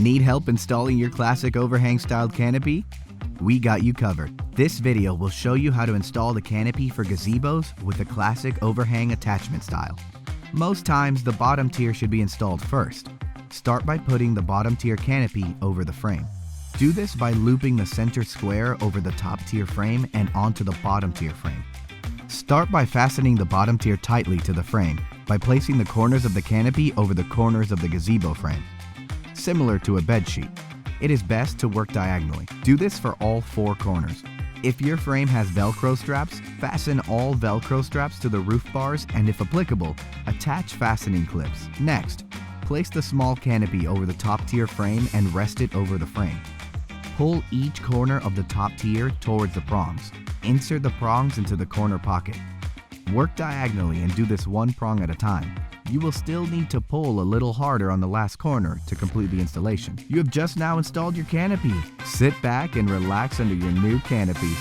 Need help installing your classic overhang styled canopy? We got you covered. This video will show you how to install the canopy for gazebos with the classic overhang attachment style. Most times the bottom tier should be installed first. Start by putting the bottom tier canopy over the frame. Do this by looping the center square over the top tier frame and onto the bottom tier frame. Start by fastening the bottom tier tightly to the frame by placing the corners of the canopy over the corners of the gazebo frame. Similar to a bed sheet, it is best to work diagonally. Do this for all 4 corners. If your frame has Velcro straps, fasten all Velcro straps to the roof bars and, if applicable, attach fastening clips. Next, place the small canopy over the top tier frame and rest it over the frame. Pull each corner of the top tier towards the prongs. Insert the prongs into the corner pocket. Work diagonally and do this one prong at a time. You will still need to pull a little harder on the last corner to complete the installation. You have just now installed your canopy. Sit back and relax under your new canopy.